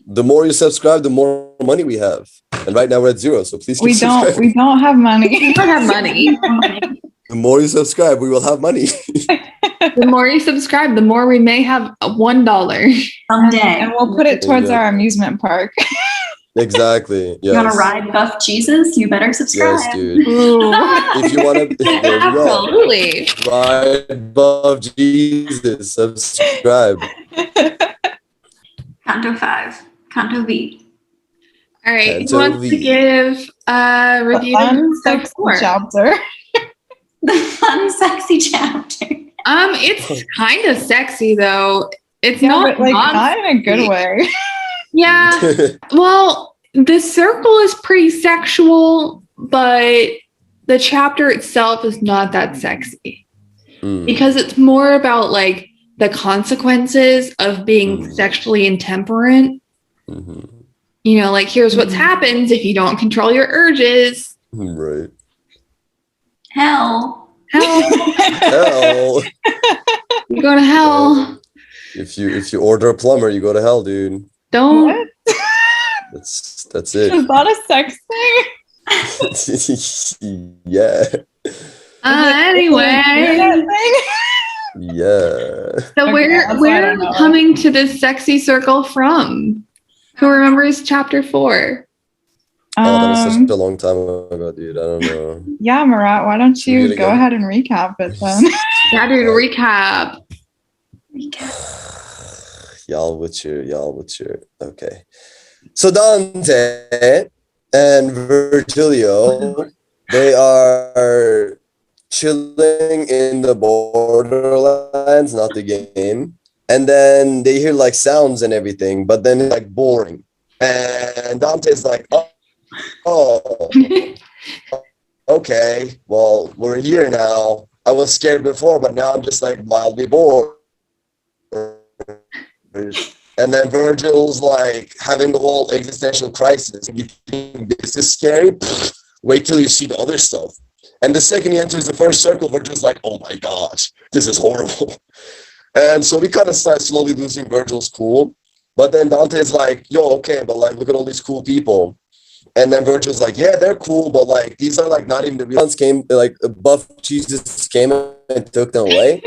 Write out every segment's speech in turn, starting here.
The more you subscribe, the more money we have. And right now we're at 0, so please keep subscribing. We don't have money. We don't have money. The more you subscribe, we will have money. The more you subscribe, the more we may have $1 someday. And we'll put it towards our amusement park. Exactly. Yes. You want to ride Buff Jesus? You better subscribe. Yes, dude. If you want to, there you go. Absolutely. Ride above Jesus. Subscribe. Canto 5. Canto V. All right. Canto Who wants V. to give a review of Sexy four? chapter. The fun, sexy chapter. It's kind of sexy though. It's Yeah, not but like non- not in a good way. Yeah. Well, the circle is pretty sexual, but the chapter itself is not that sexy because it's more about like the consequences of being sexually intemperate. You know, like here's what happens if you don't control your urges. Right. Hell. Hell. You go to hell. If you order a plumber, you go to hell, dude. Don't. What? That's it. Is that a sex thing? Yeah. Anyway. Yeah. So where are we coming to this sexy circle from? Who remembers chapter 4? Oh, that was such a long time ago, dude. I don't know. Yeah, Marat, why don't Should we you get it go again? ahead and recap it then? Yeah, dude, recap. Y'all with your okay. So Dante and Virgilio, they are chilling in the borderlands, not the game. And then they hear like sounds and everything, but then it's like boring. And Dante's like, oh, okay, well, we're here now. I was scared before, but now I'm just like wildly bored. And then Virgil's like having the whole existential crisis. You think this is scary? Pfft, wait till you see the other stuff. And the second he enters the first circle, Virgil's like, oh my gosh, this is horrible. And so we kind of start slowly losing Virgil's cool. But then Dante's like, yo, okay, but like, look at all these cool people. And then Virgil's like, yeah, they're cool, but like, these are like not even the real ones. Came like buff Jesus came and took them away.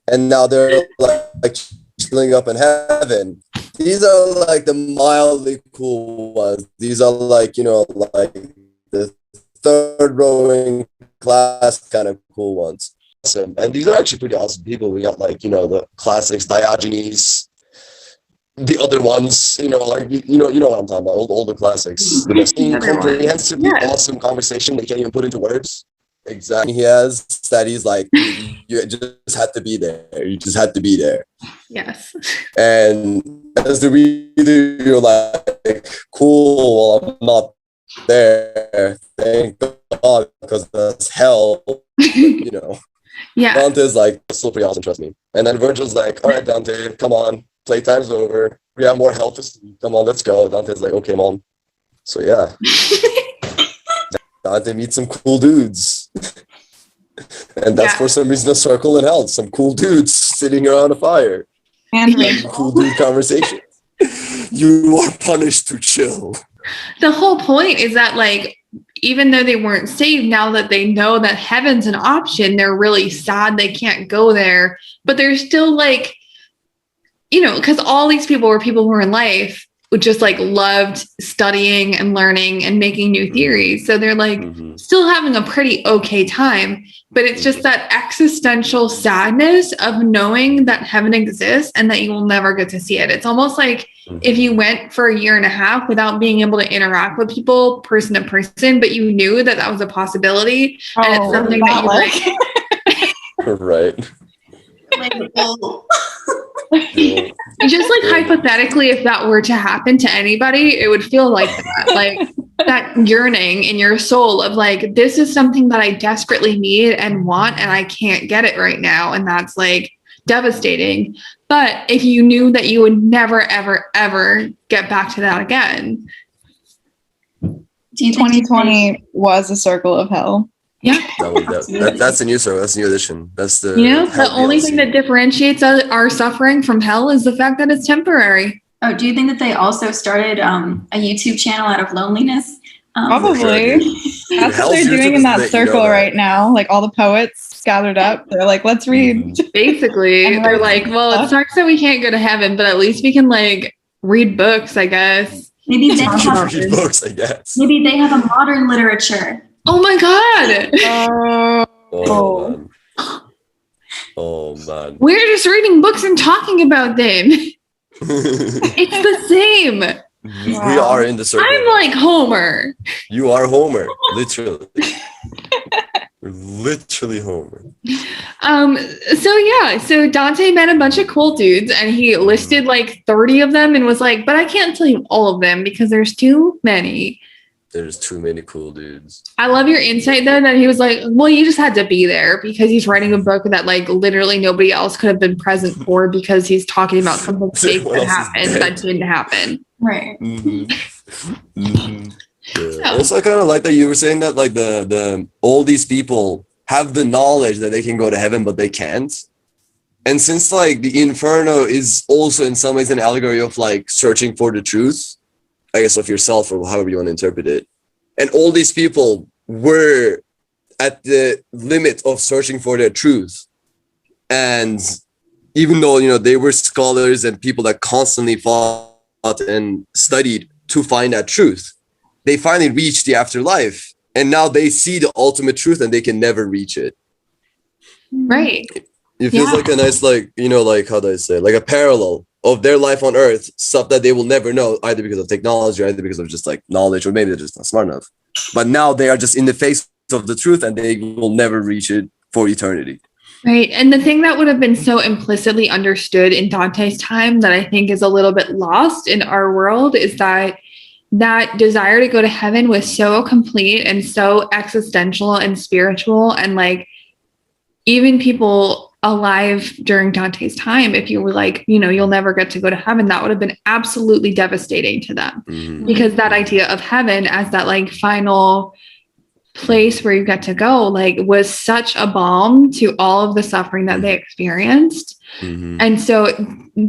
And now they're like chilling up in heaven. These are like the mildly cool ones. These are like, you know, like the third rowing class kind of cool ones. Awesome. And these are actually pretty awesome people. We got like, you know, the classics, Diogenes, the other ones, you know, like, you know what I'm talking about, all the classics. The most incomprehensibly awesome conversation they can't even put into words. Exactly. He has that he's like, you just had to be there. You just had to be there. Yes. And as the reader, you're like, cool, well, I'm not there. Thank God, because that's hell, you know. Yeah. Dante's like, it's still pretty awesome, trust me. And then Virgil's like, all right, Dante, come on. Playtime's over. We have more helplessly. Come on, let's go. Dante's like, okay, mom. So yeah. Dante meets some cool dudes. And that's for some reason a circle in hell. Some cool dudes sitting around a fire. And Cool dude conversation. You are punished to chill. The whole point is that, like, even though they weren't saved, now that they know that heaven's an option, they're really sad they can't go there. But they're still like, you know, because all these people were people who were in life who just like loved studying and learning and making new theories. So they're like still having a pretty okay time, but it's just that existential sadness of knowing that heaven exists and that you will never get to see it. It's almost like if you went for a year and a half without being able to interact with people person to person, but you knew that that was a possibility and it's something that you like. Right. Just like hypothetically, if that were to happen to anybody, it would feel like that, like that yearning in your soul of like, this is something that I desperately need and want, and I can't get it right now. And that's like devastating. But if you knew that you would never, ever, ever get back to that again. 2020 was a circle of hell. Yeah. That's a new circle. That's a new edition. That's the the only thing that differentiates our suffering from hell is the fact that it's temporary. Oh, do you think that they also started a YouTube channel out of loneliness? Probably. That's what they're doing in that circle right now. Like all the poets gathered up. They're like, let's read. Basically, And they're write like, well, it stuff. sucks that we can't go to heaven, but at least we can like read books, I guess. Maybe they have, Read books, I guess. maybe they have a modern literature. Oh my God. Oh man. Oh man. We're just reading books and talking about them. It's the same. We are in the circle. I'm like Homer. You are Homer, literally. You're literally Homer. So Dante met a bunch of cool dudes and he listed like 30 of them and was like, but I can't tell you all of them because there's too many. There's too many cool dudes. I love your insight though that he was like, well, you just had to be there because he's writing a book that like literally nobody else could have been present for because he's talking about something fake that happened that didn't happen. Right. Mm-hmm. Mm-hmm. Yeah. Also, I kind of like that you were saying that like the all these people have the knowledge that they can go to heaven, but they can't. And since like the Inferno is also in some ways an allegory of like searching for the truth, I guess of yourself or however you want to interpret it. And all these people were at the limit of searching for their truth. And even though, you know, they were scholars and people that constantly fought and studied to find that truth, they finally reached the afterlife. And now they see the ultimate truth and they can never reach it. Right. It feels like a nice, like, you know, like, how do I say, like a parallel of their life on earth, stuff that they will never know, either because of technology or either because of just like knowledge, or maybe they're just not smart enough. But now they are just in the face of the truth and they will never reach it for eternity. Right. And the thing that would have been so implicitly understood in Dante's time that I think is a little bit lost in our world is that desire to go to heaven was so complete and so existential and spiritual. And like even people alive during Dante's time, if you were like, you know, you'll never get to go to heaven, that would have been absolutely devastating to them. Mm-hmm. Because that idea of heaven as that like final place where you get to go, like was such a balm to all of the suffering that they experienced. Mm-hmm. And so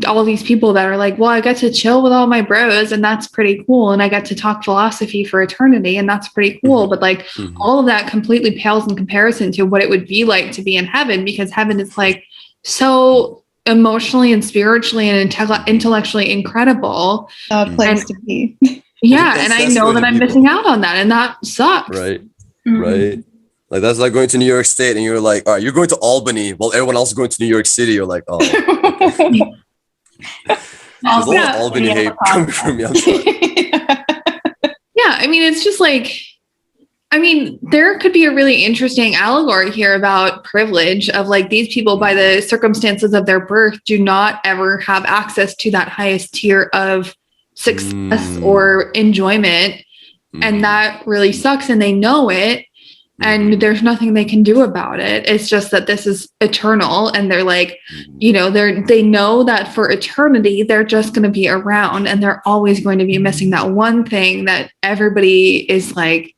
all these people that are like, well, I get to chill with all my bros and that's pretty cool. And I get to talk philosophy for eternity and that's pretty cool. But like all of that completely pales in comparison to what it would be like to be in heaven, because heaven is like so emotionally and spiritually and intellectually incredible. Place to be. Yeah. And I know that I'm missing out on that and that sucks. Right. Right. Like that's like going to New York State and you're like, all right, you're going to Albany while everyone else is going to New York City. You're like, oh, okay. There's a lot of Albany hate coming from me. I'm sorry. Yeah, I mean, it's just like, I mean, there could be a really interesting allegory here about privilege of like these people by the circumstances of their birth do not ever have access to that highest tier of success or enjoyment. And that really sucks and they know it. And there's nothing they can do about it. It's just that this is eternal. And they're like, you know, they know that for eternity, they're just going to be around and they're always going to be missing that one thing that everybody is like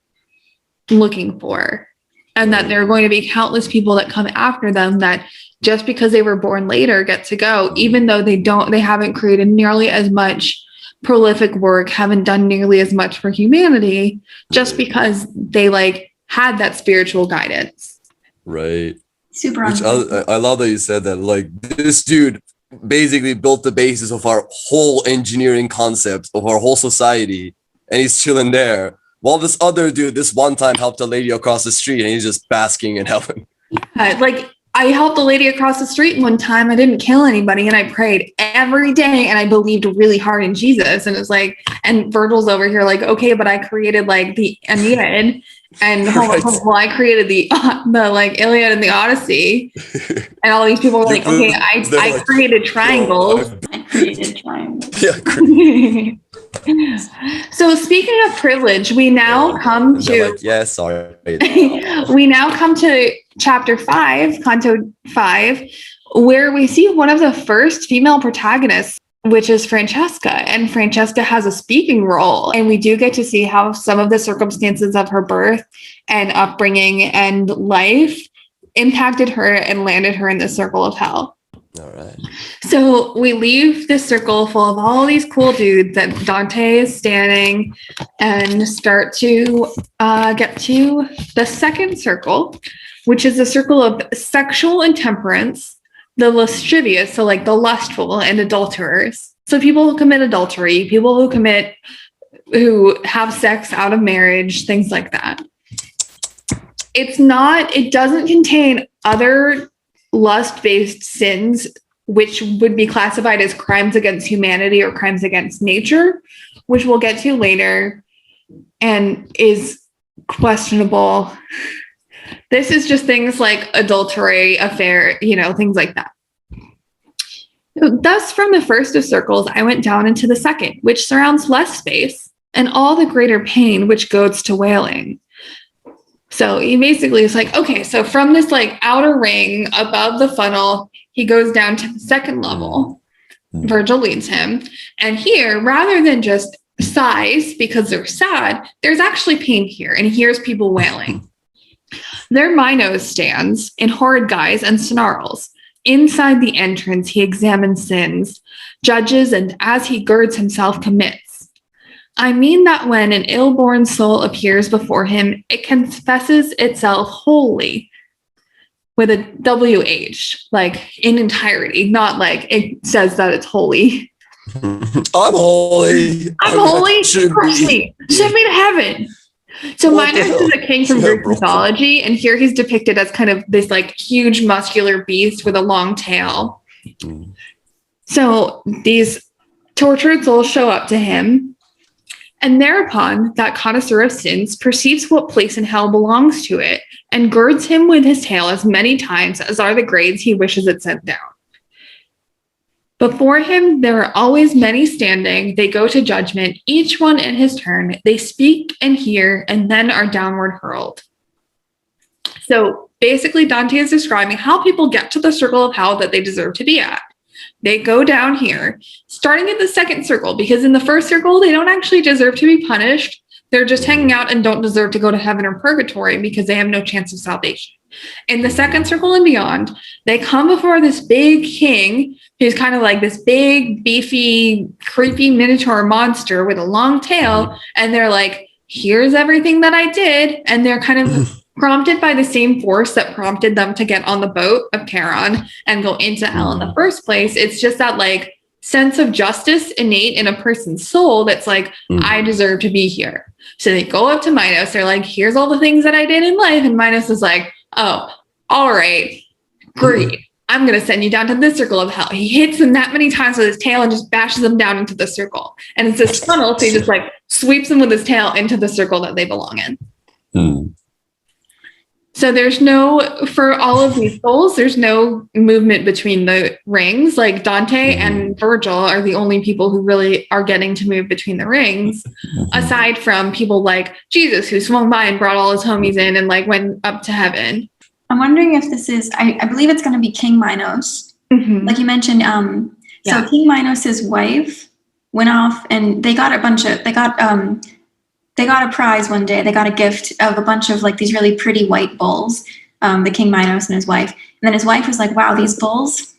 looking for. And that there are going to be countless people that come after them that just because they were born later get to go, even though they haven't created nearly as much prolific work, haven't done nearly as much for humanity, just because they like had that spiritual guidance. Right. Super. I love that you said that. Like this dude basically built the basis of our whole engineering concept of our whole society, and he's chilling there. While this other dude, this one time helped a lady across the street, and he's just basking in heaven. Like I helped a lady across the street one time. I didn't kill anybody, and I prayed every day, and I believed really hard in Jesus. And it's like, and Virgil's over here like, okay, but I created like the Aeneid. And well, I created the like Iliad and the Odyssey, and all these people were like, "Okay, I created triangles." I created triangles. Yeah. So speaking of privilege, we now come to sorry. we now come to chapter 5, Canto 5, where we see one of the first female protagonists, which is Francesca. And Francesca has a speaking role. And we do get to see how some of the circumstances of her birth and upbringing and life impacted her and landed her in the circle of hell. All right. So we leave this circle full of all these cool dudes that Dante is standing and start to get to the second circle, which is a circle of sexual intemperance, the lascivious, so like the lustful and adulterers. So people who commit adultery, people who have sex out of marriage, things like that. It doesn't contain other lust-based sins, which would be classified as crimes against humanity or crimes against nature, which we'll get to later and is questionable. This is just things like adultery, affair, things like that. Thus, from the first of circles, I went down into the second, which surrounds less space and all the greater pain, which goes to wailing. So he basically is like, okay, so from this like outer ring above the funnel, he goes down to the second level. Virgil leads him. And here, rather than just sighs because they're sad, there's actually pain here. And he hears people wailing. There Minos stands in horrid guise and snarls. Inside the entrance, he examines sins, judges, and as he girds himself, commits. I mean that when an ill-born soul appears before him, it confesses itself wholly with a WH, like in entirety, not like it says that it's holy. I'm holy. I'm holy. Send me to heaven. So Minos is a king from Greek mythology, and here he's depicted as kind of this like huge muscular beast with a long tail. So these tortured souls show up to him. And thereupon, that connoisseur of sins perceives what place in hell belongs to it and girds him with his tail as many times as are the grades he wishes it sent down. Before him, there are always many standing. They go to judgment, each one in his turn. They speak and hear, and then are downward hurled. So basically, Dante is describing how people get to the circle of hell that they deserve to be at. They go down here, starting at the second circle, because in the first circle, they don't actually deserve to be punished. They're just hanging out and don't deserve to go to heaven or purgatory because they have no chance of salvation. In the second circle and beyond, they come before this big king who's kind of like this big, beefy, creepy minotaur monster with a long tail. And they're like, here's everything that I did. And they're kind of prompted by the same force that prompted them to get on the boat of Charon and go into hell in the first place. It's just that like sense of justice innate in a person's soul that's like, I deserve to be here. So they go up to Minos. They're like, here's all the things that I did in life. And Minos is like, oh, all right, great. I'm going to send you down to this circle of hell. He hits them that many times with his tail and just bashes them down into the circle. And it's this funnel. So he just like sweeps them with his tail into the circle that they belong in. So there's for all of these souls, there's no movement between the rings. Like Dante and Virgil are the only people who really are getting to move between the rings, aside from people like Jesus, who swung by and brought all his homies in and like went up to heaven. I'm wondering if this is, I believe it's going to be King Minos. Like you mentioned, so King Minos' wife went off and they got a prize one day. They got a gift of a bunch of like these really pretty white bulls, the King Minos and his wife. And then his wife was like, wow, these bulls,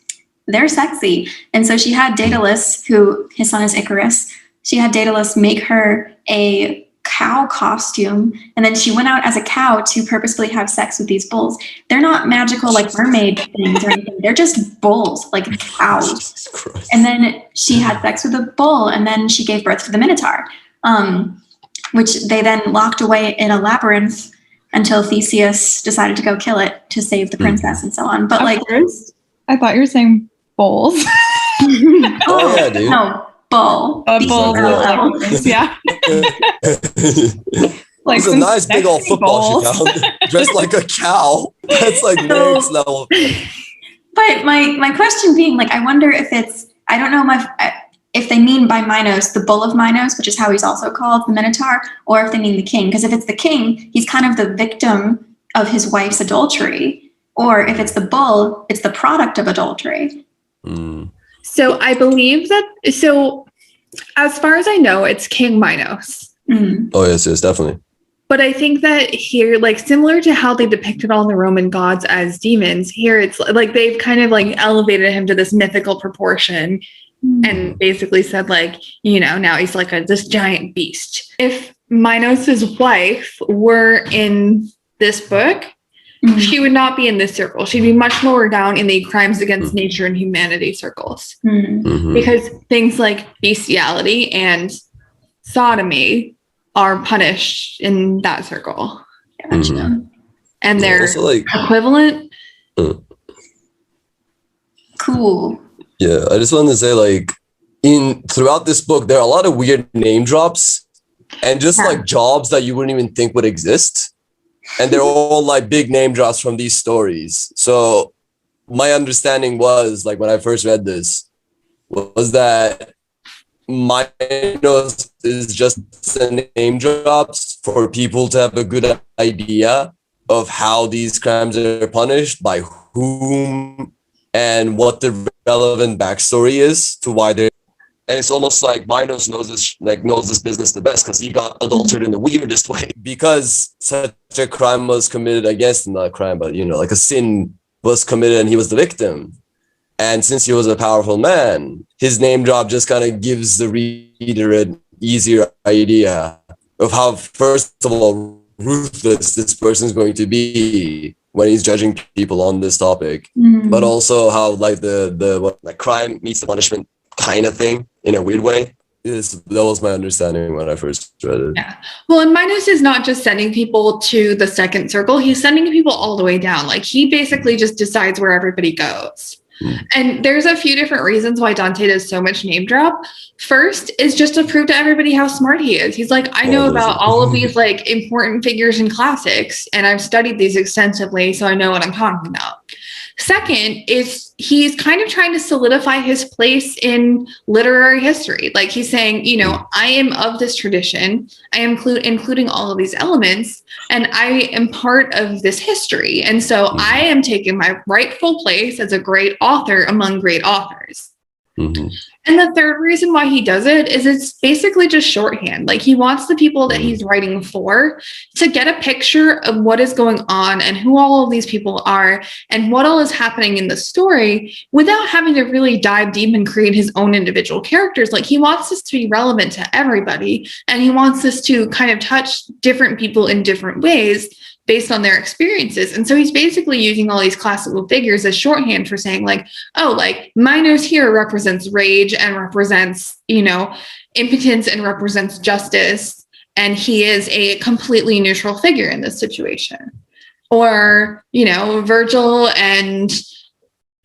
they're sexy. And so she had Daedalus, who his son is Icarus. She had Daedalus make her a cow costume. And then she went out as a cow to purposefully have sex with these bulls. They're not magical like mermaid things or anything. They're just bulls, like cows. And then she had sex with a bull, and then she gave birth to the Minotaur. Which they then locked away in a labyrinth until Theseus decided to go kill it to save the princess and so on. But like, first, I thought you were saying bulls. Oh yeah, dude. No, bull. A bull. Yeah. Like it's a nice big old football she found, dressed like a cow. That's like next level. But my question being, like, I wonder if it's, I don't know if they mean by Minos the bull of Minos, which is how he's also called, the Minotaur, or if they mean the king. Because if it's the king, he's kind of the victim of his wife's adultery. Or if it's the bull, it's the product of adultery. So I believe so as far as I know, it's King Minos. Oh, yes, definitely. But I think that here, like similar to how they depicted all the Roman gods as demons, here it's like they've kind of like elevated him to this mythical proportion and basically said like, you know, now he's like this giant beast. If Minos's wife were in this book, she would not be in this circle. She'd be much lower down in the crimes against nature and humanity circles. Because things like bestiality and sodomy are punished in that circle. And they're also, like, equivalent. Cool. Yeah, I just wanted to say, like, throughout this book, there are a lot of weird name drops and just like jobs that you wouldn't even think would exist. And they're all like big name drops from these stories. So my understanding was, like, when I first read this, was that Minos is just the name drops for people to have a good idea of how these crimes are punished, by whom, and what the relevant backstory is to why they're. And it's almost like Minos knows this business the best because he got adulterated in the weirdest way. Because such a crime was committed against him, not a crime, but, you know, like a sin was committed and he was the victim. And since he was a powerful man, his name drop just kind of gives the reader an easier idea of how, first of all, ruthless this person is going to be when he's judging people on this topic, but also how, like, the crime meets the punishment kind of thing in a weird way. That was my understanding when I first read it. Yeah. Well, and Minos is not just sending people to the second circle, he's sending people all the way down. Like, he basically just decides where everybody goes. And there's a few different reasons why Dante does so much name drop. First is just to prove to everybody how smart he is. He's like, I know about all of these like important figures and classics, and I've studied these extensively, so I know what I'm talking about. Second is he's kind of trying to solidify his place in literary history. Like, he's saying, you know, I am of this tradition. I am including all of these elements, and I am part of this history. And so I am taking my rightful place as a great author among great authors. And the third reason why he does it is it's basically just shorthand. Like, he wants the people that he's writing for to get a picture of what is going on and who all of these people are and what all is happening in the story without having to really dive deep and create his own individual characters. Like, he wants this to be relevant to everybody, and he wants this to kind of touch different people in different ways based on their experiences. And so he's basically using all these classical figures as shorthand for saying, like, oh, like, Minos here represents rage and represents, you know, impotence and represents justice. And he is a completely neutral figure in this situation. Or, you know, Virgil and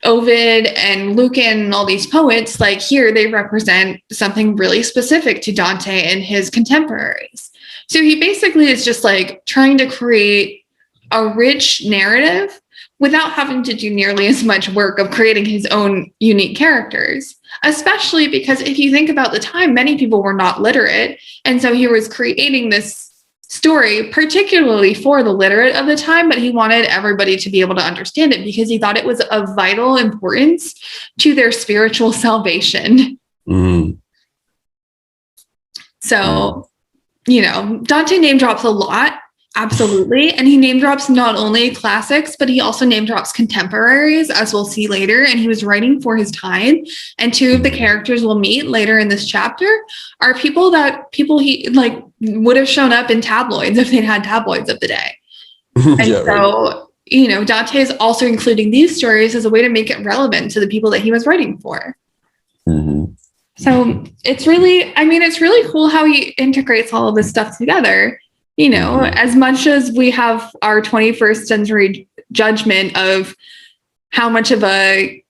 Ovid and Lucan and all these poets, like, here they represent something really specific to Dante and his contemporaries. So he basically is just like trying to create a rich narrative without having to do nearly as much work of creating his own unique characters, especially because if you think about the time, many people were not literate. And so he was creating this story, particularly for the literate of the time, but he wanted everybody to be able to understand it because he thought it was of vital importance to their spiritual salvation. So, you know, Dante name drops a lot, absolutely. And he name drops not only classics, but he also name drops contemporaries, as we'll see later. And he was writing for his time. And two of the characters we'll meet later in this chapter are people he like would have shown up in tabloids if they'd had tabloids of the day. And you know, Dante is also including these stories as a way to make it relevant to the people that he was writing for. So it's really, I mean, it's really cool how he integrates all of this stuff together. You know, as much as we have our 21st century judgment of how much of a,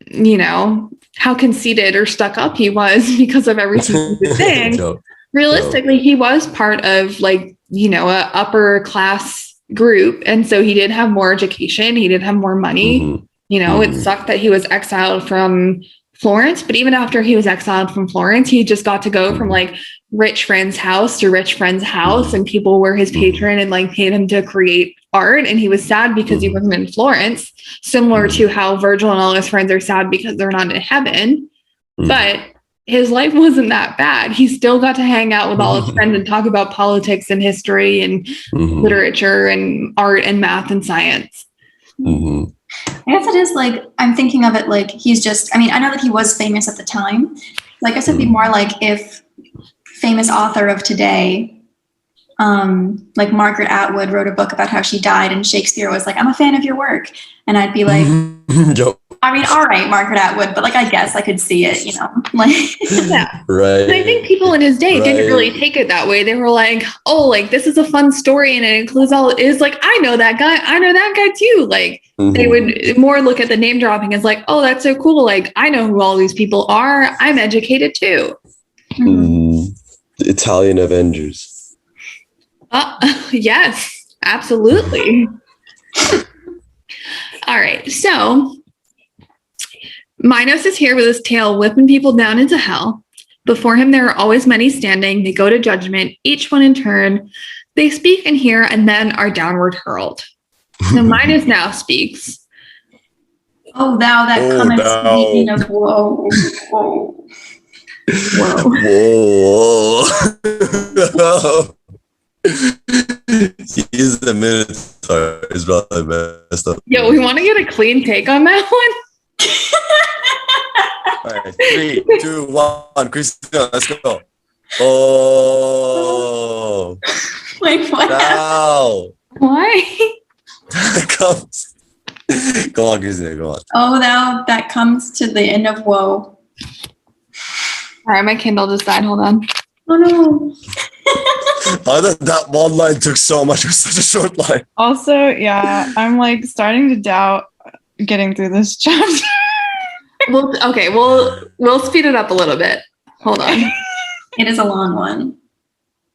you know, how conceited or stuck up he was because of everything he was saying, realistically, he was part of, like, you know, a upper class group. And so he did have more education. He did have more money. You know, it sucked that he was exiled from Florence, but even after he was exiled from Florence, he just got to go from like rich friend's house to rich friend's house, and people were his patron and like paid him to create art. And he was sad because he wasn't in Florence, similar to how Virgil and all his friends are sad because they're not in heaven. But his life wasn't that bad. He still got to hang out with all his friends and talk about politics and history and literature and art and math and science. I guess it is like, I'm thinking of it like he's just, I mean, I know that he was famous at the time. So I guess it'd be more like if famous author of today, like Margaret Atwood wrote a book about how she died and Shakespeare was like, I'm a fan of your work. And I'd be like, I mean, all right, Margaret Atwood, but like, I guess I could see it, you know, like. Yeah. Right. And I think people in his day didn't really take it that way. They were like, oh, like this is a fun story and it includes all it is. Like, I know that guy. I know that guy too. Like they would more look at the name dropping as like, oh, that's so cool. Like, I know who all these people are. I'm educated too. The Italian Avengers. Yes, absolutely. All right. So Minos is here with his tail whipping people down into hell. Before him, there are always many standing. They go to judgment, each one in turn. They speak and hear and then are downward hurled. So Minos now speaks. Oh, thou that comest to the end of woe. Whoa. Whoa. He's the Minotaur. He's probably messed up. Yo, we want to get a clean take on that one. All right, 3, 2, 1. Christina, let's go. Oh. Like what? Now. Why? Comes. Go on, Christina, go on. Oh, thou that comes to the end of woe. All right, my Kindle just died. Hold on. Oh no. That one line took so much. It was such a short line. Also, yeah, I'm like starting to doubt getting through this chapter. We'll speed it up a little bit. Hold on. It is a long one.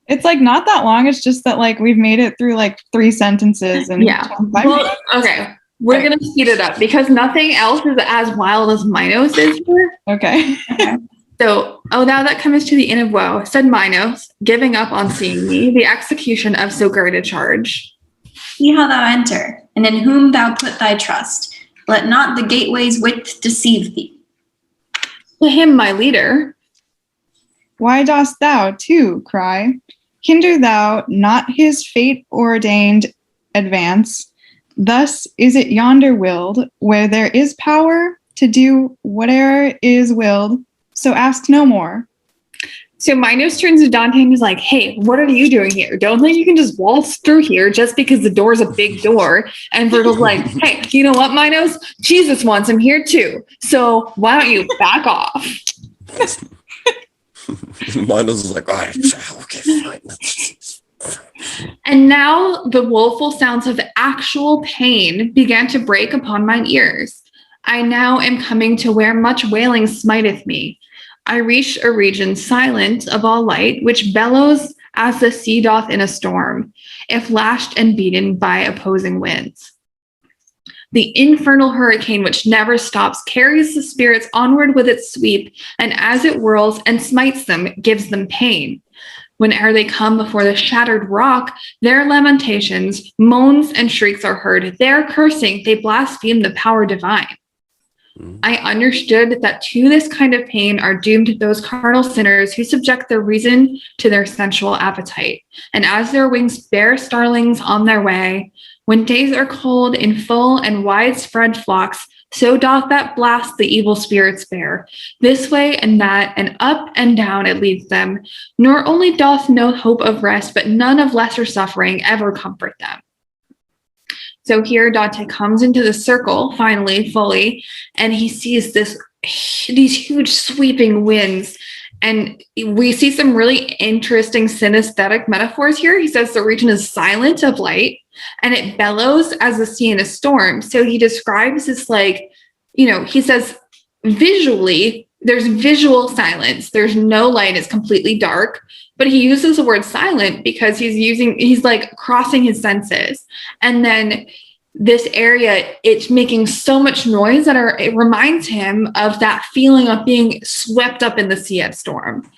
It's like not that long. It's just that like we've made it through like 3 sentences and 25 minutes. Okay. We're going to speed it up because nothing else is as wild as Minos is here. Okay. So, oh, thou that comest to the end of woe, said Minos, giving up on seeing me, the execution of so great a charge. See how thou enter, and in whom thou put thy trust. Let not the gateway's width deceive thee. To him, my leader. Why dost thou, too, cry? Hinder thou not his fate-ordained advance. Thus is it yonder willed, where there is power to do whate'er is willed. So ask no more. So Minos turns to Dante and is like, hey, what are you doing here? Don't think you can just waltz through here just because the door's a big door. And Virgil's like, hey, you know what, Minos? Jesus wants him here too. So why don't you back off? Minos was like, all right, okay, fine. And now the woeful sounds of actual pain began to break upon mine ears. I now am coming to where much wailing smiteth me. I reach a region silent of all light, which bellows as the sea doth in a storm, if lashed and beaten by opposing winds. The infernal hurricane, which never stops, carries the spirits onward with its sweep, and as it whirls and smites them, gives them pain. Whene'er they come before the shattered rock, their lamentations, moans, and shrieks are heard. Their cursing, they blaspheme the power divine. I understood that to this kind of pain are doomed those carnal sinners who subject their reason to their sensual appetite. And as their wings bear starlings on their way, when days are cold in full and widespread flocks, so doth that blast the evil spirits bear. This way and that, and up and down it leads them. Nor only doth no hope of rest, but none of lesser suffering ever comfort them. So here Dante comes into the circle, finally, fully, and he sees these huge sweeping winds. And we see some really interesting synesthetic metaphors here. He says the region is silent of light, and it bellows as the sea in a storm. So he describes this like, he says visually, there's visual silence. There's no light. It's completely dark. But he uses the word silent because he's like crossing his senses. And then this area, it's making so much noise that it reminds him of that feeling of being swept up in the sea at storm.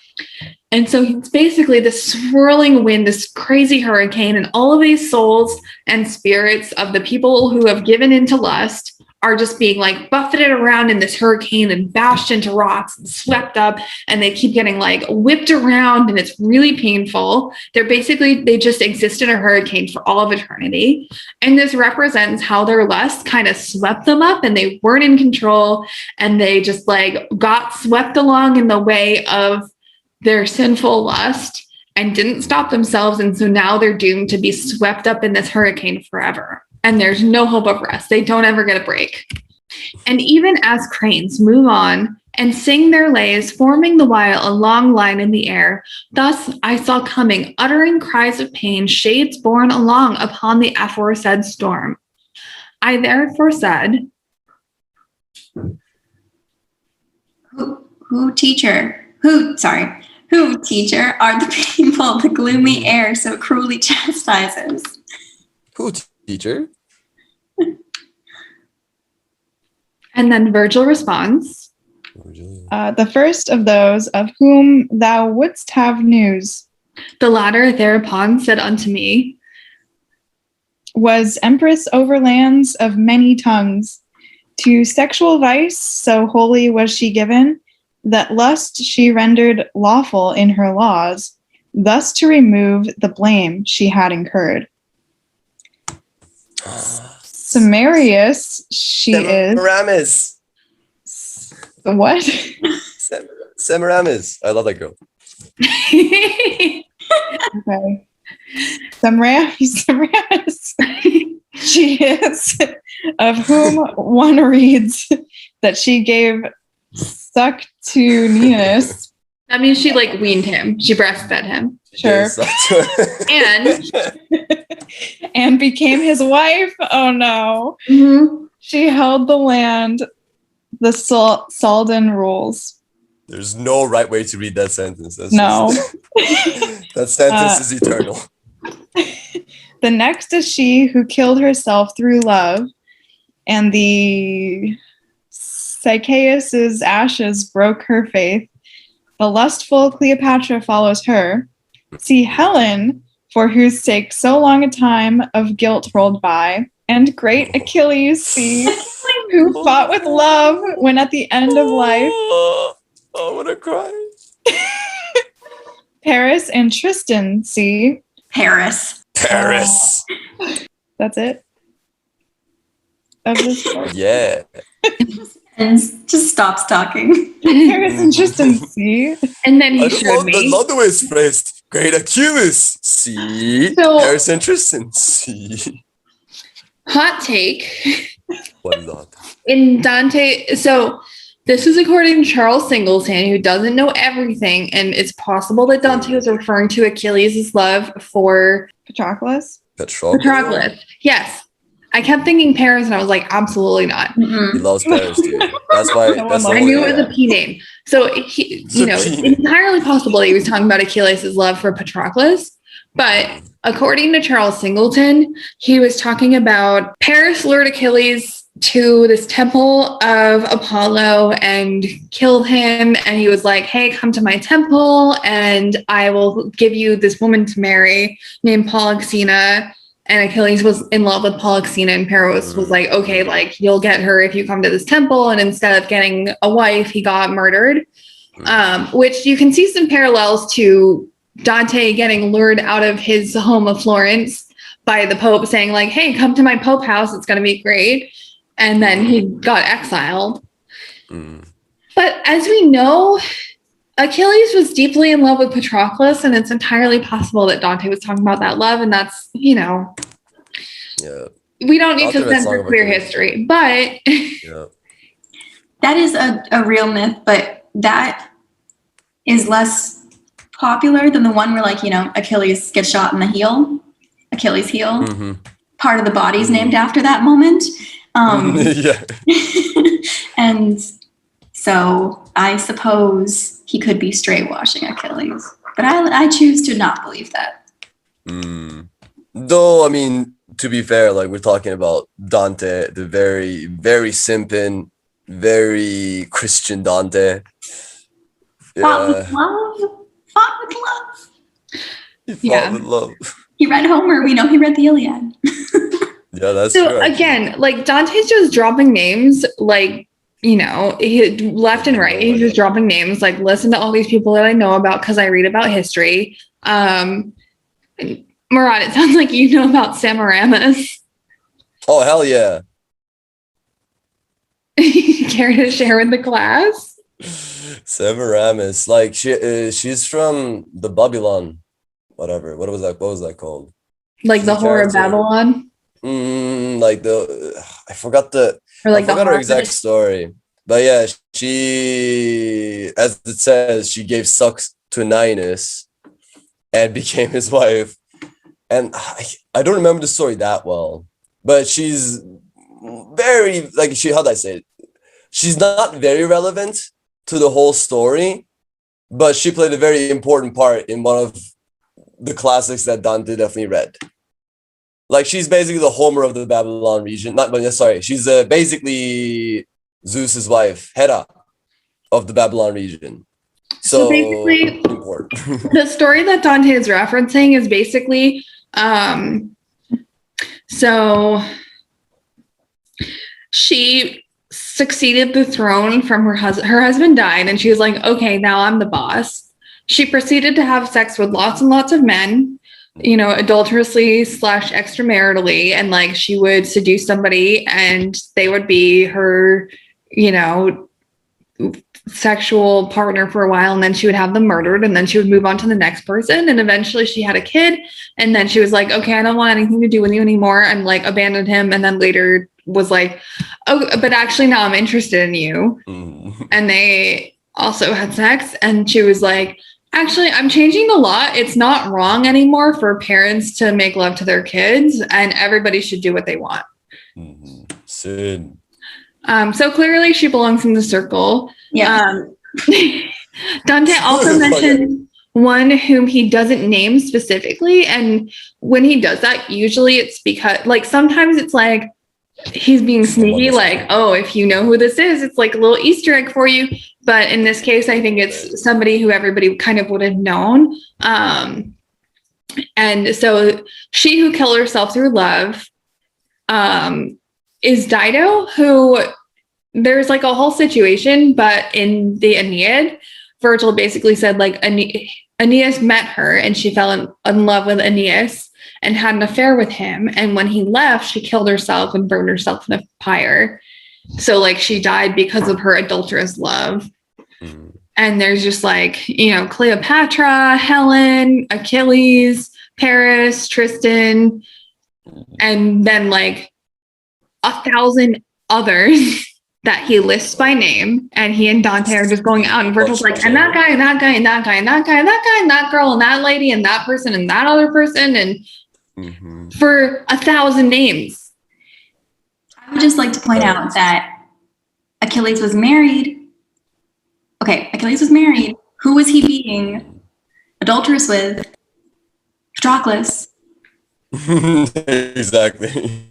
And so it's basically this swirling wind, this crazy hurricane, and all of these souls and spirits of the people who have given into lust are just being like buffeted around in this hurricane and bashed into rocks and swept up, and they keep getting like whipped around, and it's really painful. They just exist in a hurricane for all of eternity. And this represents how their lust kind of swept them up, and they weren't in control, and they just like got swept along in the way of their sinful lust and didn't stop themselves. And so now they're doomed to be swept up in this hurricane forever. And there's no hope of rest. They don't ever get a break. And even as cranes move on and sing their lays, forming the while a long line in the air, thus I saw coming, uttering cries of pain, shades borne along upon the aforesaid storm. I therefore said, Who, teacher, are the people the gloomy air so cruelly chastises? Who, teacher? And then Virgil responds, the first of those of whom thou wouldst have news. The latter thereupon said unto me, was empress over lands of many tongues. To sexual vice so wholly was she given, that lust she rendered lawful in her laws, thus to remove the blame she had incurred. Samarius she Semiramis. is. What? Semiramis. I love that girl. Okay. Semiramis. She is, of whom one reads that she gave suck to Ninus. That means she like weaned him. She breastfed him. Sure. And became his wife. Oh no. Mm-hmm. She held the land. The Saldan rules. There's no right way to read that sentence. That sentence is eternal. The next is she who killed herself through love, and the Sychaeus' ashes broke her faith. The lustful Cleopatra follows her. See Helen, for whose sake so long a time of guilt rolled by, and great Achilles, see, who fought with love when at the end of life. Oh, I want to cry. Paris and Tristan, see. Paris. That's it. Of this book. Yeah. And just stops talking. Paris and Tristan, see. And then he showed me. I love the way it's phrased. Great Achilles, see. So- Paris and Tristan, see. Hot take. What is that? In Dante, so this is according to Charles Singleton, who doesn't know everything, and it's possible that Dante was referring to Achilles' love for Patroclus. Patroclus. Yes. I kept thinking Paris, and I was like, absolutely not. He loves Paris, dude. That's why. I knew it was a P name. So, it's entirely possible that he was talking about Achilles' love for Patroclus. But according to Charles Singleton, he was talking about Paris lured Achilles to this temple of Apollo and killed him. And he was like, hey, come to my temple and I will give you this woman to marry named Polyxena. And Achilles was in love with Polyxena, and Paris was like, okay, like you'll get her if you come to this temple. And instead of getting a wife, he got murdered, which you can see some parallels to Dante getting lured out of his home of Florence by the Pope saying like, hey, come to my Pope house. It's going to be great. And then he got exiled. But as we know, Achilles was deeply in love with Patroclus, and it's entirely possible that Dante was talking about that love. And that's, we don't need to censor queer history, but that is a real myth, but that is less popular than the one where, like, Achilles gets shot in the heel, Achilles heel. Part of the body's named after that moment. And so I suppose he could be straight washing Achilles, but I choose to not believe that. Though, I mean, to be fair, like we're talking about Dante, the very, very simpin, very Christian Dante. Fought with love. He fought with love. He read Homer. We know he read the Iliad. Yeah, that's So true. again, like Dante's just dropping names, like, you know, he left and right. He's just dropping names, like listen to all these people that I know about because I read about history. Murad, it sounds like you know about Semiramis. Oh, hell yeah. Care to share with the class? Semiramis, like she's from the Babylon, whatever. What was that called? Like She's the a Whore of character. Babylon? Like I forgot Or like the her Harlot? exact story. But yeah, she, as it says, she gave sucks to Ninus and became his wife. And I don't remember the story that well, but she's very, like, how'd I say it? She's not very relevant to the whole story, but she played a very important part in one of the classics that Dante definitely read. Like, she's basically the Homer of the Babylon region. She's basically Zeus's wife, Hera, of the Babylon region. So basically, important. the story that Dante is referencing is basically, so she succeeded the throne from her husband. Her husband died, and she was like, okay, now I'm the boss. She proceeded to have sex with lots and lots of men, you know, adulterously / extramaritally, and like she would seduce somebody and they would be her, you know, sexual partner for a while, and then she would have them murdered, and then she would move on to the next person, and eventually she had a kid, and then she was like, okay, I don't want anything to do with you anymore, and like abandoned him, and then later was like, oh, but actually now I'm interested in you. And they also had sex, and she was like, actually, I'm changing the law. It's not wrong anymore for parents to make love to their kids, and everybody should do what they want. Sin. So clearly she belongs in the circle. Yeah. Dante also mentioned one whom he doesn't name specifically. And when he does that, usually it's because, like, sometimes it's like he's being sneaky, like, oh, if you know who this is, it's like a little Easter egg for you. But in this case, I think it's somebody who everybody kind of would have known. And so she who killed herself through love is Dido, who there's like a whole situation, but in the Aeneid, Virgil basically said like Aeneas met her and she fell in love with Aeneas and had an affair with him. And when he left, she killed herself and burned herself in a pyre. So like she died because of her adulterous love. And there's just like, you know, Cleopatra, Helen, Achilles, Paris, Tristan, and then like 1,000 others that he lists by name, and he and Dante are just going out, and Virgil's like, and that guy, and that guy, and that guy, and that guy, and that guy, and that girl, and that lady, and that person, and that other person, and for 1,000 names. I would just like to point out that Achilles was married. Okay, Achilles was married. Who was he being adulterous with? Patroclus. Exactly.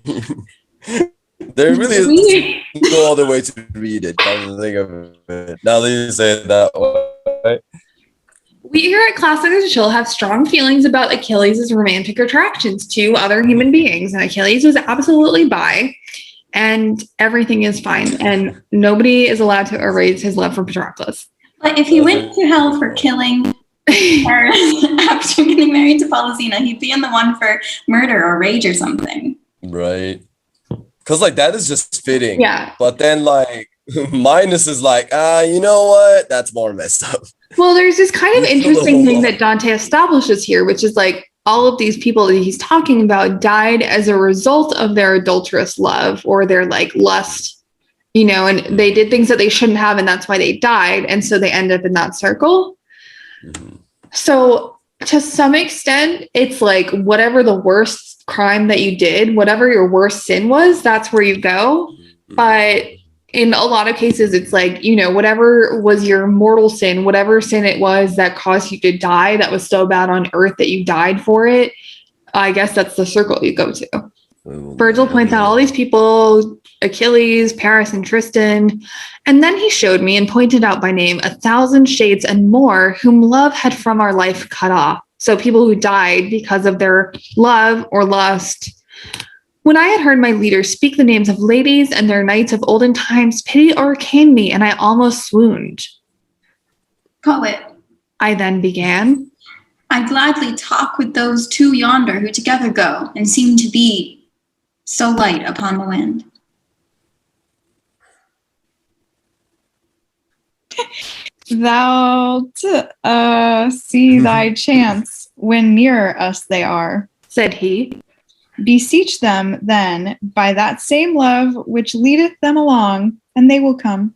There really is no other way to read it. Come to think of it. Now that you say it that way. We here at Classic and Chill have strong feelings about Achilles' romantic attractions to other human beings. And Achilles was absolutely bi, and everything is fine. And nobody is allowed to erase his love for Patroclus. But if he went to hell for killing Paris after getting married to Polysena, he'd be in the one for murder or rage or something. Right. Because like that is just fitting. Yeah. But then like Minus is like, you know what? That's more messed up. Well, there's this kind of interesting thing that Dante establishes here, which is like all of these people that he's talking about died as a result of their adulterous love or their like lust, you know, and they did things that they shouldn't have, and that's why they died. And so they end up in that circle. So to some extent, it's like whatever the worst crime that you did, whatever your worst sin was, that's where you go. But in a lot of cases, it's like, you know, whatever was your mortal sin, whatever sin it was that caused you to die, that was so bad on earth that you died for it, I guess that's the circle you go to. Virgil points out all these people, Achilles, Paris, and Tristan. And then he showed me and pointed out by name 1,000 shades and more whom love had from our life cut off. So people who died because of their love or lust. When I had heard my leader speak the names of ladies and their knights of olden times, pity o'ercame me, and I almost swooned. Poet, I then began. I gladly talk with those two yonder who together go and seem to be so light upon the wind. Thou'lt see thy chance when nearer us they are, Said he. Beseech them then by that same love which leadeth them along, and they will come.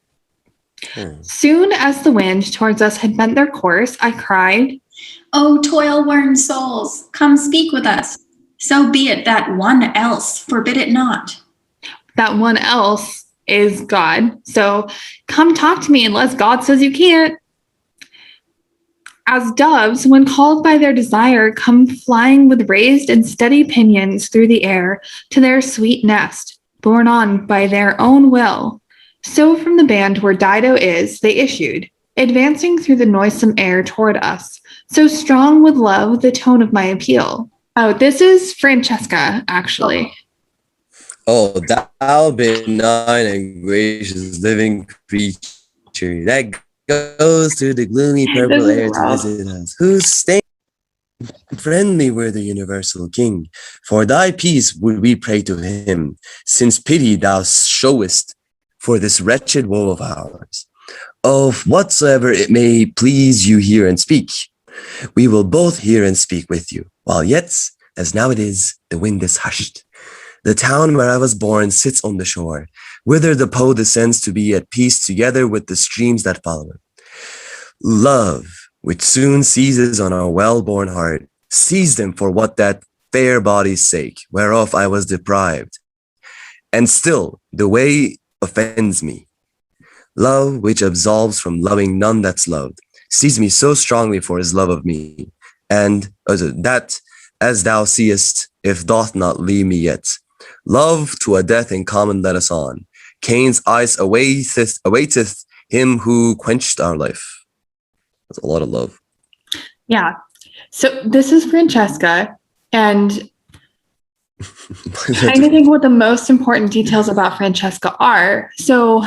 Soon as the wind towards us had bent their course, I cried, O toil-worn souls, come speak with us. So be it that one else forbid it not. that one else is God. So come talk to me unless God says you can't. As doves, when called by their desire, come flying with raised and steady pinions through the air to their sweet nest, borne on by their own will. So from the band where Dido is, they issued, advancing through the noisome air toward us, so strong with love the tone of my appeal. Oh, this is Francesca, actually. Oh, thou benign and gracious living creature that goes through the gloomy purple This is air to rough. visit us, whose stain friendly were the universal king. For thy peace would we pray to him, since pity thou showest for this wretched woe of ours. Of whatsoever it may please you hear and speak, we will both hear and speak with you, while yet, as now it is, the wind is hushed. The town where I was born sits on the shore, whither the Po descends to be at peace together with the streams that follow it. Love, which soon seizes on our well-born heart, seized them for what that fair body's sake, whereof I was deprived. And still the way offends me. Love, which absolves from loving none that's loved, sees me so strongly for his love of me, and that, as thou seest, if doth not leave me yet. Love to a death in common let us on. Cain's ice awaiteth him who quenched our life. That's a lot of love. Yeah. So this is Francesca, and trying to think what the most important details about Francesca are. So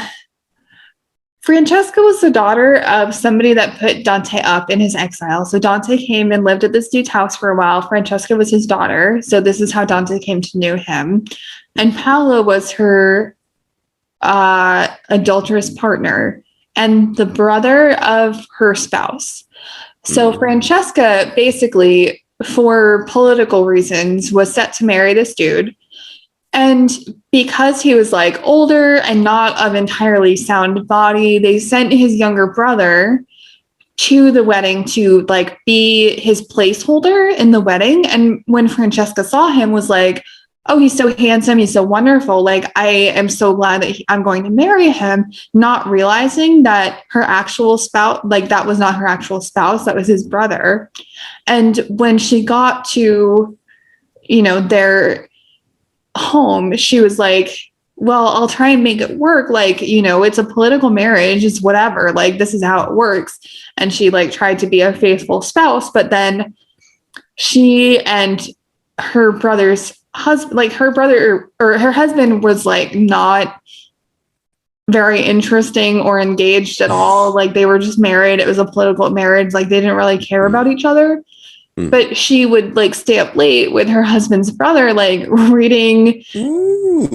Francesca was the daughter of somebody that put Dante up in his exile. So Dante came and lived at this dude's house for a while. Francesca was his daughter. So this is how Dante came to know him. And Paolo was her adulterous partner and the brother of her spouse. So Francesca basically, for political reasons, was set to marry this dude. And because he was like older and not of entirely sound body, they sent his younger brother to the wedding to like be his placeholder in the wedding. And when Francesca saw him, was like, oh, he's so handsome, he's so wonderful, like I am so glad that I'm going to marry him, not realizing that her actual spouse, like that was not her actual spouse, that was his brother. And when she got to, you know, their home, she was like, well, I'll try and make it work, like, you know, it's a political marriage, it's whatever, like this is how it works. And she like tried to be a faithful spouse, but then she and her brother's husband, like her brother or her husband was like not very interesting or engaged at all, like they were just married, it was a political marriage, like they didn't really care about each other. But she would like stay up late with her husband's brother, like reading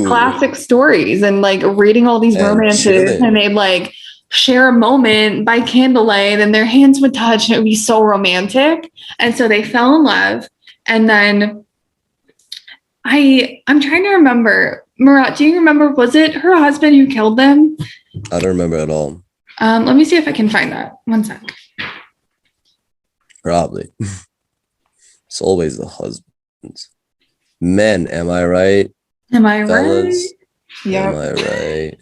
classic stories and like reading all these romances, and they'd like share a moment by candlelight and their hands would touch and it would be so romantic. And so they fell in love. And then I'm trying to remember, Murat, do you remember, was it her husband who killed them? I don't remember at all. Let me see if I can find that. One sec. Probably. It's always the husbands. Men, am I right? Am I Fellas? right? Yeah. Am I right?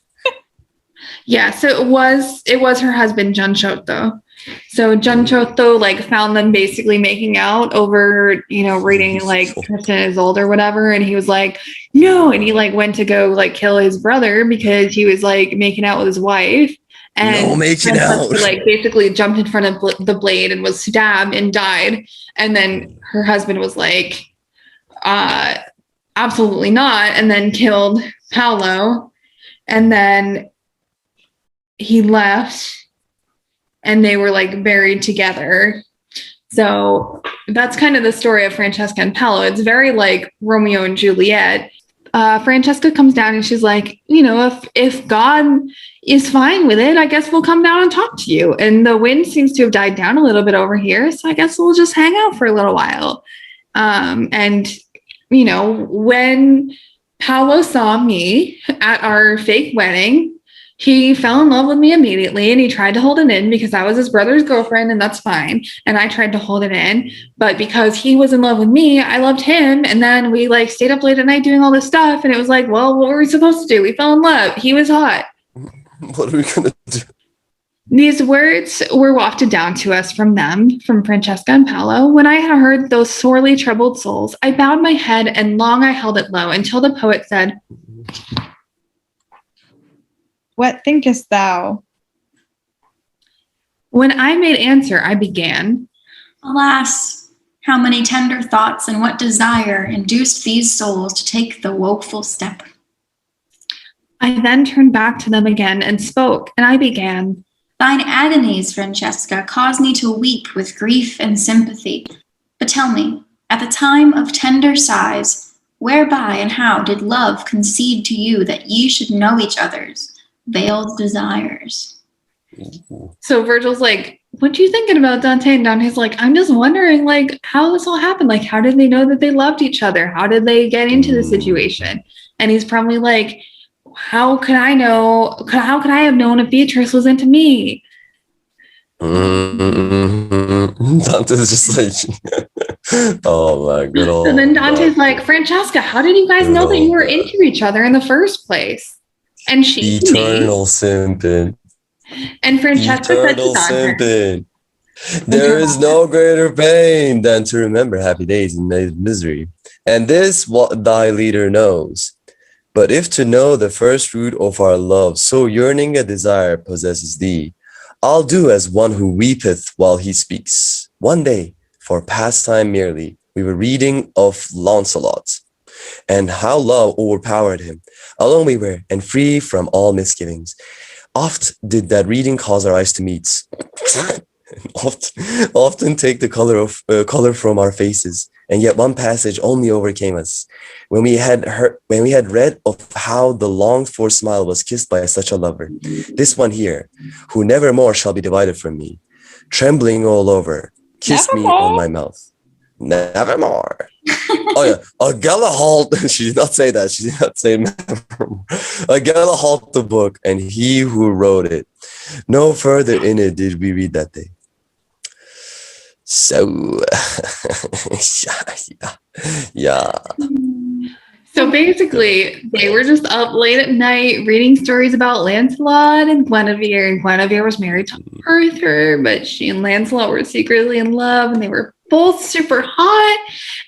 Yeah, so it was her husband, Gianciotto. So Gianciotto like found them basically making out over, you know, reading like Tristan is Old or whatever, and he was like, no, and he like went to go like kill his brother because he was like making out with his wife. And no making out. Like basically jumped in front of the blade and was stabbed and died. And then her husband was like, absolutely not, and then killed Paolo, and then he left, and they were like buried together. So that's kind of the story of Francesca and Paolo. It's very like Romeo and Juliet. Francesca comes down and she's like, if God is fine with it, I guess we'll come down and talk to you. And the wind seems to have died down a little bit over here, so I guess we'll just hang out for a little while. And when Paolo saw me at our fake wedding, he fell in love with me immediately, and he tried to hold it in because I was his brother's girlfriend, and that's fine. And I tried to hold it in, but because he was in love with me, I loved him. And then we like stayed up late at night doing all this stuff. And it was like, well, what were we supposed to do? We fell in love. He was hot. What are we gonna do? These words were wafted down to us from them, from Francesca and Paolo. When I had heard those sorely troubled souls, I bowed my head, and long I held it low until the poet said, What thinkest thou? when I made answer, I began, Alas, how many tender thoughts and what desire induced these souls to take the woeful step? I then turned back to them again and spoke, and I began, Thine agonies, Francesca, cause me to weep with grief and sympathy. But tell me, at the time of tender sighs, whereby and how did love concede to you that ye should know each other's veiled desires? So Virgil's like, what you thinking about, Dante? And Dante's like, I'm just wondering, like, how this all happened. Like, how did they know that they loved each other? How did they get into the situation? And he's probably like, how could I know? How could I have known if Beatrice was into me? Dante's just like, oh my god. So then Dante's like, Francesca, how did you guys know that you were into each other in the first place? And she, eternal simpin. And Francesca said to Eternal Dante, simpin. There is no greater pain than to remember happy days and misery. And this what thy leader knows. But if to know the first root of our love, so yearning a desire possesses thee, I'll do as one who weepeth while he speaks. One day, for pastime merely, we were reading of Launcelot, and how love overpowered him. Alone we were, and free from all misgivings. Oft did that reading cause our eyes to meet, often take the color from our faces, and yet one passage only overcame us. When we had read of how the longed for smile was kissed by such a lover, this one here, who never more shall be divided from me, trembling all over, kissed me on my mouth. Nevermore. Oh yeah, a Galahalt. She did not say that. She did not say nevermore. A Galahalt the book, and he who wrote it. No further in it did we read that day. So, yeah. So basically, they were just up late at night reading stories about Lancelot and Guinevere. And Guinevere was married to Arthur, but she and Lancelot were secretly in love, and they were both super hot.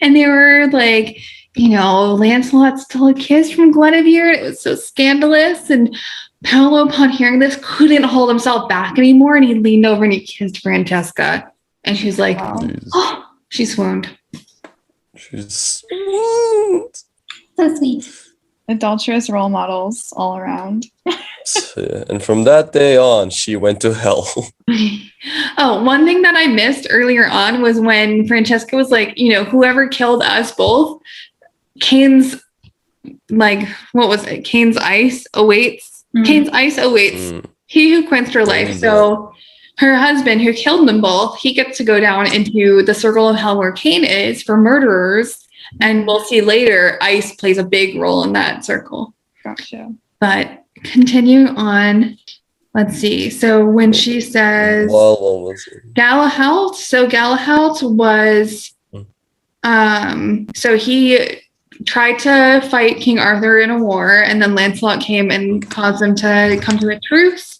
And they were like, Lancelot stole a kiss from Guinevere, and it was so scandalous. And Paolo, upon hearing this, couldn't hold himself back anymore, and he leaned over and he kissed Francesca. And she was like, oh, she swooned. She's So sweet. Adulterous role models all around. and from that day on, she went to hell. Oh, one thing that I missed earlier on was when Francesca was like, whoever killed us both, Cain's, like, what was it? Cain's ice awaits. Mm. Cain's ice awaits. Mm. He who quenched her life. So her husband, who killed them both, he gets to go down into the circle of hell where Cain is for murderers. And we'll see later, ice plays a big role in that circle. Gotcha. But continue on. Let's see. So when she says Galahalt, so Galahalt was, so he tried to fight King Arthur in a war, and then Lancelot came and caused them to come to a truce.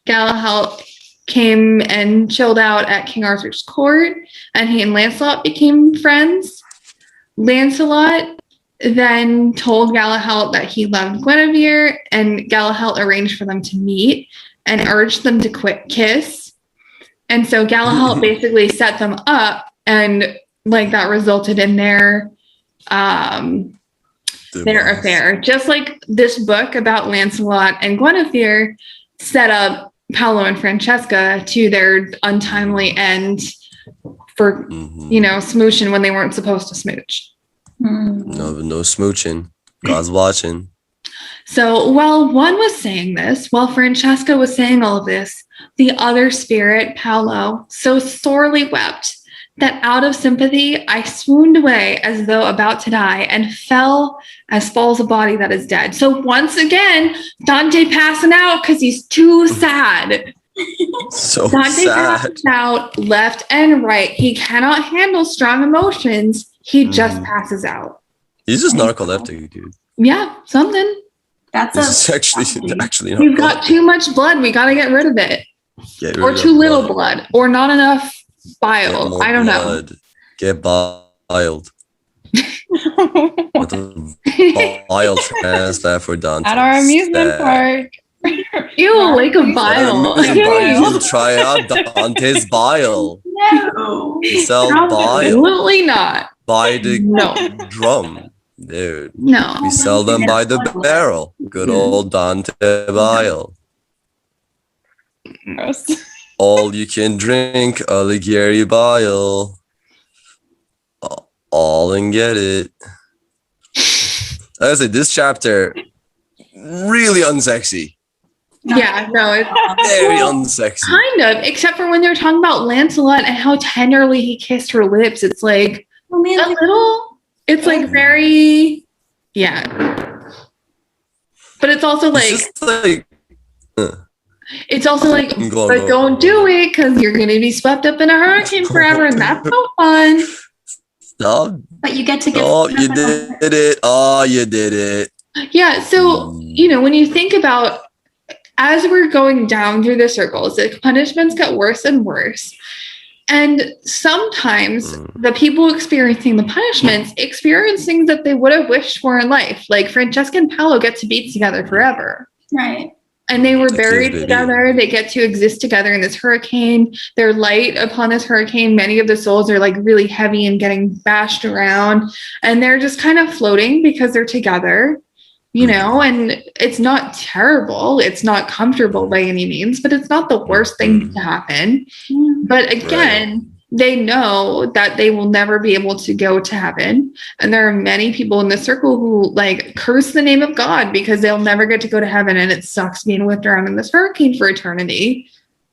Galahalt came and chilled out at King Arthur's court, and he and Lancelot became friends. Lancelot then told Galahalt that he loved Guinevere, and Galahalt arranged for them to meet and urged them to kiss. And so Galahalt basically set them up, and like that resulted in their their affair. Just like this book about Lancelot and Guinevere set up Paolo and Francesca to their untimely end for, smooching when they weren't supposed to smooch. No smooching. God's watching. So while one was saying this, while Francesca was saying all of this, the other spirit, Paolo, so sorely wept that out of sympathy, I swooned away as though about to die and fell as falls a body that is dead. So once again, Dante passing out because he's too sad. So Dante sad. passes out left and right. He cannot handle strong emotions. He just passes out. He's just narcoleptic, dude. Yeah, something. This is actually You've got too much blood. We got to get rid of it. Or too little blood. Or not enough bile. I don't know. Get biled. What the bile transplant for Dante. At our amusement park. Ew, like a bile. You try out Dante's bile. No. You sell bile. Absolutely not. By the drum. Dude. No. We sell them by the barrel. Good old Dante bile. Gross. All you can drink, Alighieri bile. All and get it. I say this chapter really unsexy. Yeah, no, it's Very unsexy. kind of, except for when they're talking about Lancelot and how tenderly he kissed her lips. It's like a little, it's like very, yeah. But it's also like, it's also like, but don't do it because you're going to be swept up in a hurricane forever and that's no fun. Stop. But you get to get. Oh, you did it. Oh, you did it. Yeah. So, when you think about as we're going down through the circles, the punishments get worse and worse. And sometimes the people experiencing the punishments experience things that they would have wished for in life. Like Francesca and Paolo get to be together forever. Right. And they were buried together. They get to exist together in this hurricane. They're light upon this hurricane. Many of the souls are like really heavy and getting bashed around. And they're just kind of floating because they're together, and it's not terrible. It's not comfortable by any means, but it's not the worst thing to happen. But again, they know that they will never be able to go to heaven. And there are many people in the circle who like curse the name of God because they'll never get to go to heaven. And it sucks being whipped around in this hurricane for eternity.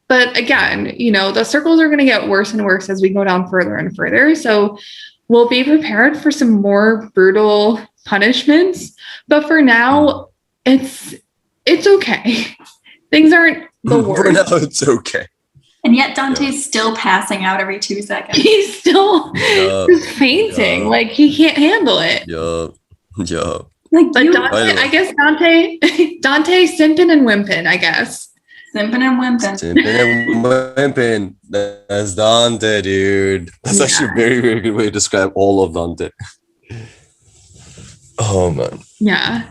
But again, the circles are going to get worse and worse as we go down further and further. So we'll be prepared for some more brutal punishments. But for now, it's okay. Things aren't the worst. For now, it's okay. And yet Dante's still passing out every 2 seconds. He's still just fainting. Like he can't handle it. Yup. Like But Dante, I guess Dante, simpin and wimpin, I guess. Simpin and wimpin. Simpin and wimpin. That's Dante, dude. That's actually a very, very good way to describe all of Dante. Oh man. Yeah.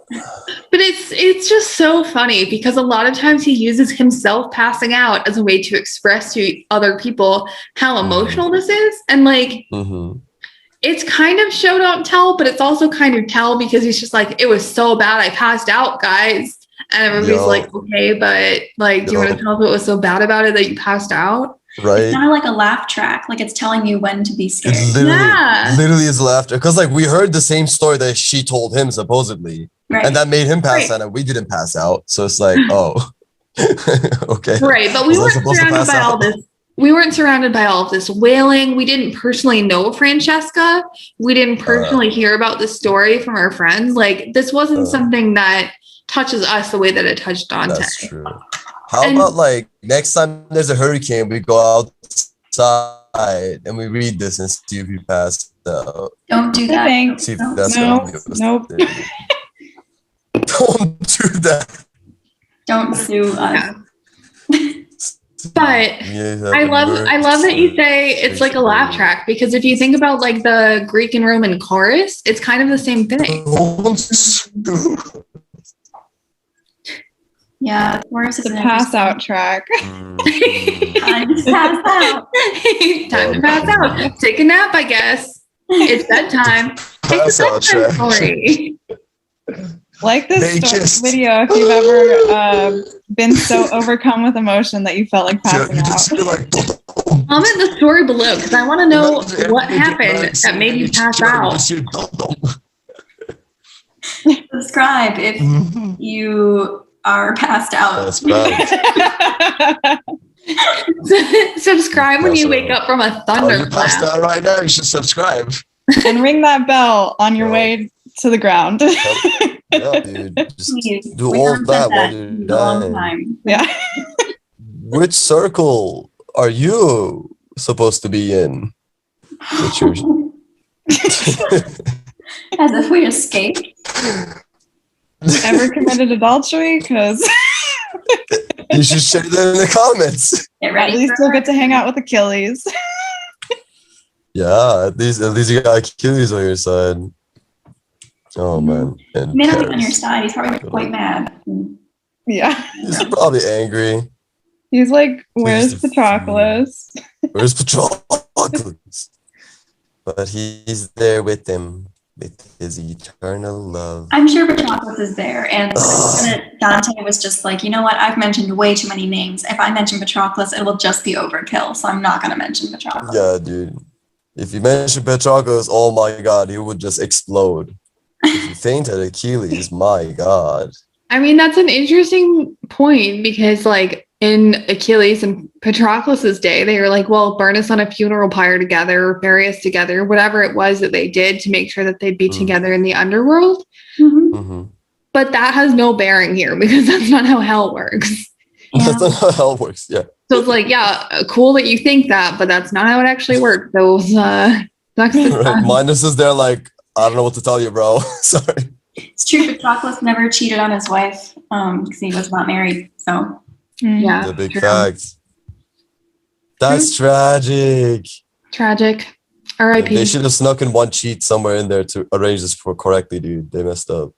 But it's just so funny because a lot of times he uses himself passing out as a way to express to other people how emotional this is. And like, it's kind of show don't tell, but it's also kind of tell because he's just like, it was so bad. I passed out, guys. And everybody's like, okay, but like, do you want to tell us what was so bad about it that you passed out? Right. It's kind of like a laugh track. Like it's telling you when to be scared. Literally is laughter. Because like we heard the same story that she told him supposedly. Right. And that made him pass out and we didn't pass out. So it's like, oh. Okay. Right. But we weren't surrounded by all this. We weren't surrounded by all of this wailing. We didn't personally know Francesca. We didn't personally hear about the story from our friends. Like this wasn't something that touches us the way that it touched Dante. That's true. How about like next time there's a hurricane, we go outside and we read this and see if we pass out. Don't do that. See if that's Nope. Don't do that. Don't sue us. But I love that you say it's like a laugh track because if you think about like the Greek and Roman chorus, it's kind of the same thing. Yeah, where's the pass out track? Time to pass out. Time to pass out. Take a nap, I guess. It's bedtime. pass out trash. Story. Like They this kissed. video if you've ever been so overcome with emotion that you felt like Yeah, passing you out. just feel like Comment the story below because I want to know what happened that made you pass out. Subscribe if you are passed out. That's bad. Subscribe when you wake up from a Oh, you passed thunderclap. out right now. You should subscribe. And ring that bell on your Yeah. way to the ground. Yeah, dude. Just Please, do we all haven't that said while that you're in a long dying. time. Yeah. Which circle are you supposed to be in? Which you're- As if we escaped. Ever committed adultery? Because You should share that in the comments. Get at ready least for you'll get to hang out with Achilles. Yeah, at least you got Achilles on your side. Oh man. And He may not be on your Paris. side. He's probably quite mad. Yeah. He's probably angry. He's like, where's Please. Patroclus? Where's Patroclus? But he's there with him, with his eternal love. I'm sure Patroclus is there. And Dante was just like, you know what? I've mentioned way too many names. If I mention Patroclus, it will just be overkill. So I'm not going to mention Patroclus. Yeah, dude. If you mention Patroclus, oh my god, he would just explode. If you fainted Achilles, my god. I mean, that's an interesting point because, like, in Achilles and Patroclus's day, they were like, well, burn us on a funeral pyre together, or bury us together, whatever it was that they did to make sure that they'd be together in the underworld. Mhm. Mm-hmm. But that has no bearing here because that's not how hell works. That's not how hell works. Yeah. So it's like, yeah, cool that you think that, but that's not how it actually works. Those sucks to Right. Minos is there like, I don't know what to tell you, bro. Sorry. It's true. Patroclus never cheated on his wife because he was not married. So Yeah, The big true. facts. That's tragic. Tragic. R.I.P. They should have snuck in one cheat somewhere in there to arrange this for correctly, dude. They messed up.